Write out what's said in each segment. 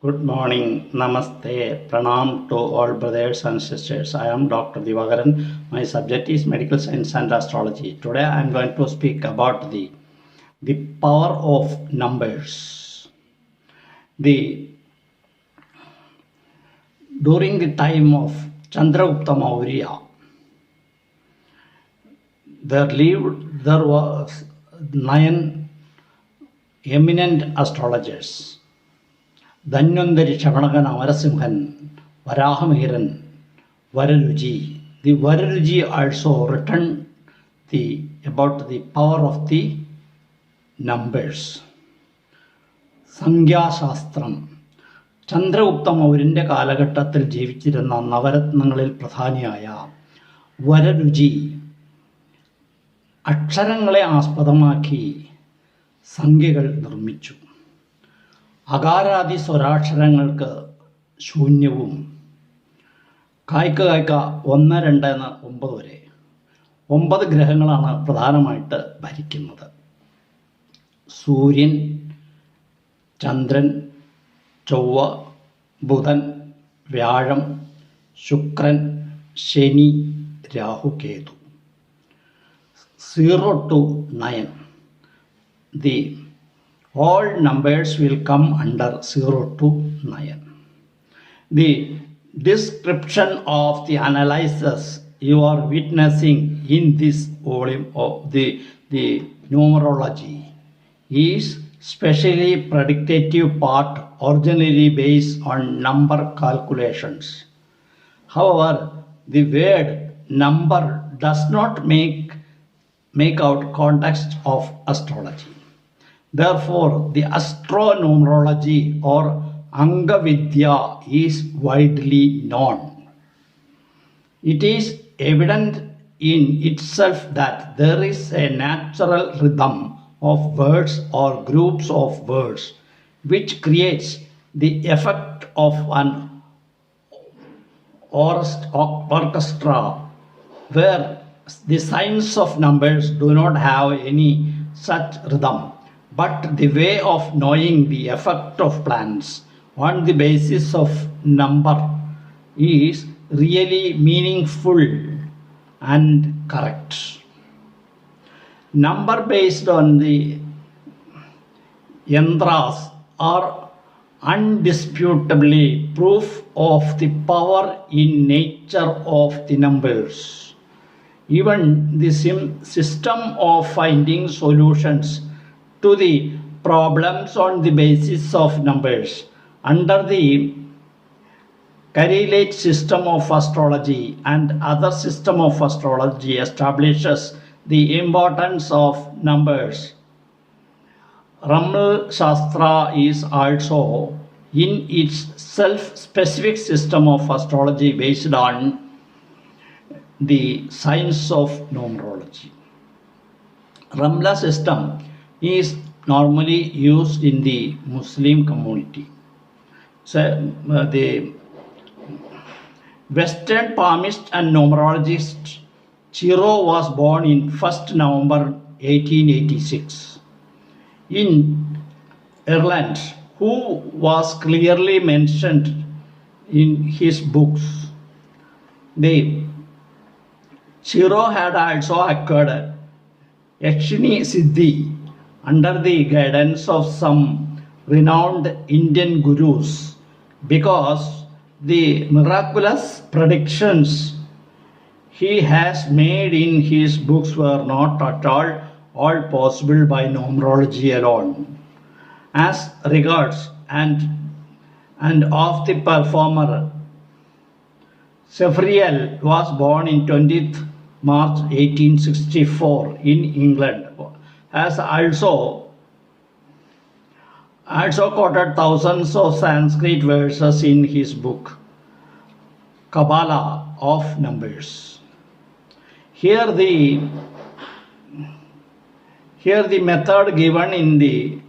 Good morning, Namaste, Pranam to all brothers and sisters. I am Dr. Divagaran. My subject is medical science and astrology. Today I am going to speak about the power of numbers. The During the time of Chandragupta Maurya, there was 9 eminent astrologers. Dhanvantari Shavanaka Amarasimhan, Varahamihiran, Vararuji. The Vararuji also written about the power of the numbers. സംഖ്യാശാസ്ത്രം Chandragupta മൗര്യൻ്റെ കാലഘട്ടത്തിൽ ജീവിച്ചിരുന്ന നവരത്നങ്ങളിൽ പ്രധാനിയായ വരരുചി അക്ഷരങ്ങളെ ആസ്പദമാക്കി സംഖ്യകൾ നിർമ്മിച്ചു. അകാരാദി സ്വരാക്ഷരങ്ങൾക്ക് ശൂന്യവും കായ്ക്ക 1, 2 എന്ന് 9 വരെ 9 ഗ്രഹങ്ങളാണ് പ്രധാനമായിട്ട് ഭരിക്കുന്നത്. സൂര്യൻ, ചന്ദ്രൻ, ചൊവ്വ, ബുധൻ, വ്യാഴം, ശുക്രൻ, ശനി, Rahu, Ketu. 0 to 9. All numbers will come under 0 to 9. The description of the analysis you are witnessing in this volume of the numerology is specially predictive part originally based on number calculations. However, the word number does not make out context of astrology. Therefore, the astronumerology or Angavidya is widely known. It is evident in itself that there is a natural rhythm of words or groups of words which creates the effect of an orchestra where the signs of numbers do not have any such rhythm. But the way of knowing the effect of plans on the basis of number is really meaningful and correct. Number based on the yantras are undisputably proof of the power in nature of the numbers. Even the system of finding solutions to the problems on the basis of numbers under the correlate system of astrology and other system of astrology establishes the importance of numbers. Ramal Shastra is also in its self-specific system of astrology based on the science of numerology. Ramla system is normally used in the Muslim community. So, the Western palmist and numerologist Chiro was born in 1st November 1886 in Ireland, who was clearly mentioned in his books. Chiro had also acquired Yakshini Siddhi under the guidance of some renowned Indian gurus because the miraculous predictions he has made in his books were not at all possible by numerology alone. As regards and of the performer, Sephriel was born in 20th March 1864 in England, has also quoted thousands of Sanskrit verses in his book Kabbalah of Numbers. Here the method given in the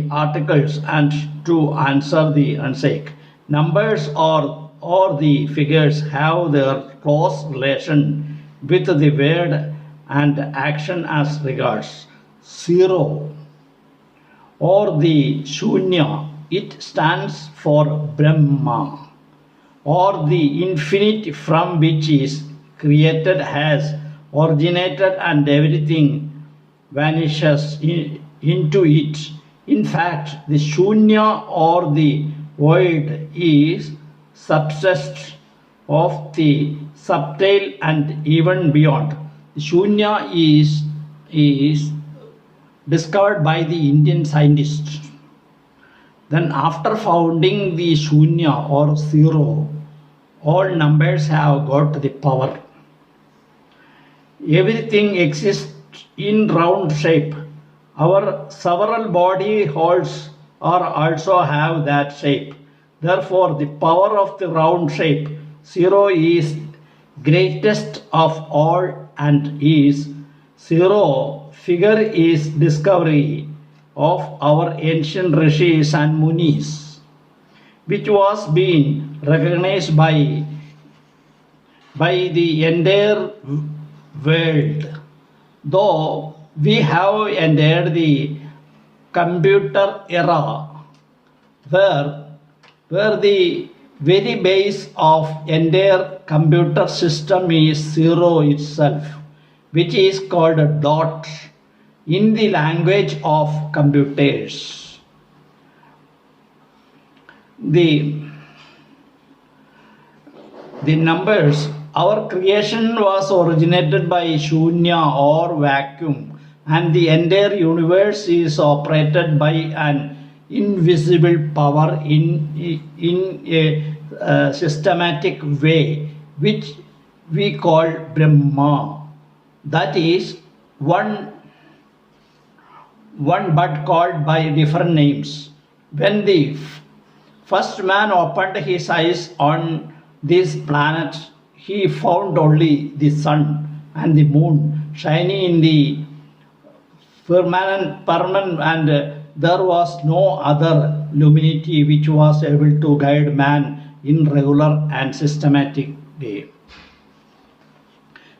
articles and to answer the unsake. Numbers or the figures have their close relation with the word and action as regards 0 or the shunya it stands for Brahma, or the infinite from which is created has originated and everything vanishes into it. In fact, the Shunya or the void is subset of the subtle and even beyond. The Shunya is discovered by the Indian scientists. Then after founding the Shunya or zero, all numbers have got the power. Everything exists in round shape. Our several body holes are also have that shape. Therefore, the power of the round shape, zero is greatest of all and is zero figure is discovery of our ancient rishis and munis, which was being recognized by the entire world. Though we have entered the computer era where the very base of entire computer system is zero itself, which is called a dot in the language of computers. The numbers, our creation was originated by Shunya or vacuum, and the entire universe is operated by an invisible power in a systematic way, which we call Brahma. That is one but called by different names. When the first man opened his eyes on this planet, he found only the sun and the moon shining in the firmament, and there was no other luminity which was able to guide man in regular and systematic way.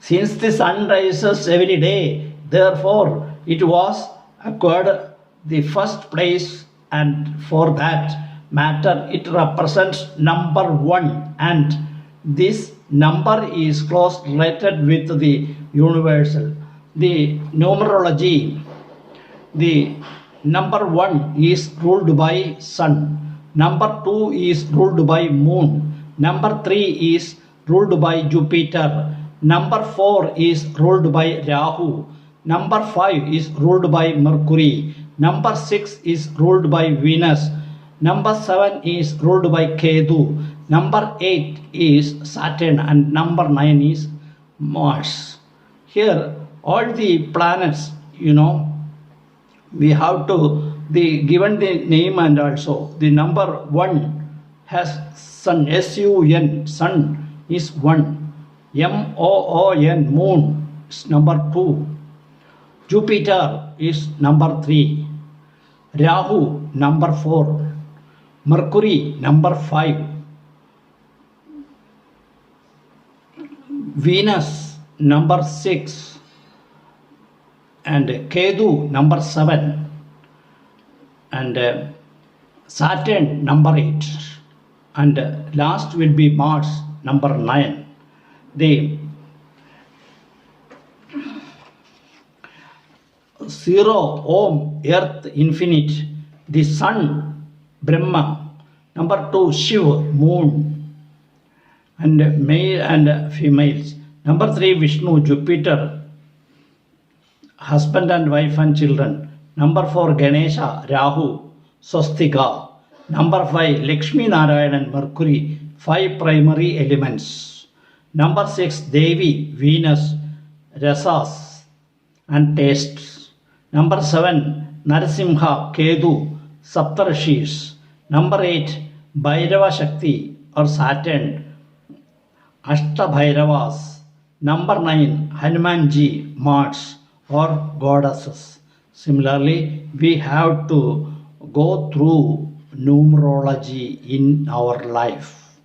Since the sun rises every day, therefore it was acquired the first place, and for that matter it represents number one, and this number is closely related with the universal. The numerology, the number one is ruled by sun, number two is ruled by moon, number three is ruled by Jupiter, number four is ruled by Rahu, number five is ruled by Mercury, number six is ruled by Venus, number seven is ruled by Ketu, number eight is Saturn, and number nine is Mars. Here all the planets, we have to given the name, and also the number one has sun, sun, sun is one, moon, moon is number two, Jupiter is number three, Rahu number four, Mercury number five, Venus number six, and Ketu number seven, and Saturn number eight, and last will be Mars number nine. The zero, Om, earth, infinite, the sun, Brahma, number two, Shiva, moon, and male and females, number three, Vishnu, Jupiter, husband and wife and children, number four, Ganesha, Rahu, Swastika, number five, Lakshmi Narayan and Mercury, five primary elements, number six, Devi, Venus, rasas and tastes, number seven, Narasimha, Ketu, Saptarshis, number eight, Bhairava Shakti or Saturn, Ashtabhairavas, number nine, Hanumanji, Mars or goddesses. Similarly, we have to go through numerology in our life.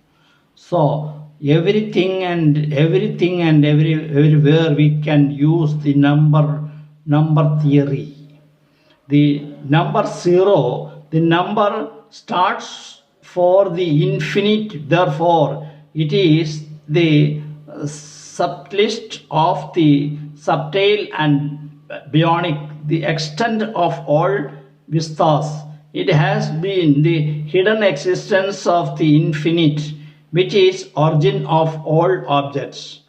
So everything and everywhere we can use the number theory. The number zero, the number starts for the infinite, therefore, it is the subtlest of the subtle and bionic, the extent of all vistas. It has been the hidden existence of the infinite, which is origin of all objects.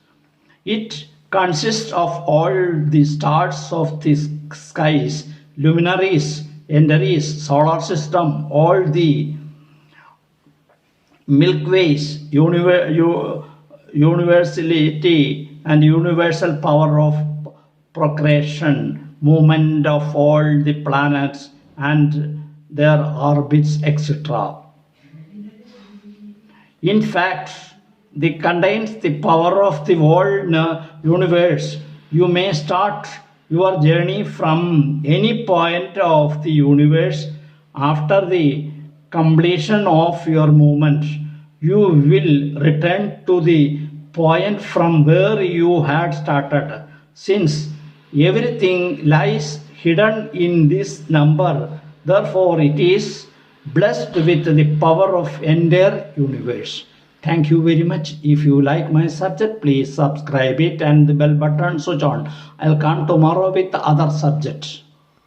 It consists of all the stars of the skies, luminaries, entities, solar system, all the Milky Ways, universality and universal power of procreation, movement of all the planets and their orbits, etc. In fact, it contains the power of the whole universe. You may start your journey from any point of the universe. After the completion of your movement, you will return to the point from where you had started. Since everything lies hidden in this number, therefore it is blessed with the power of entire universe. Thank you very much. If you like my subject, please subscribe it and the bell button switch on. I'll come tomorrow with other subject.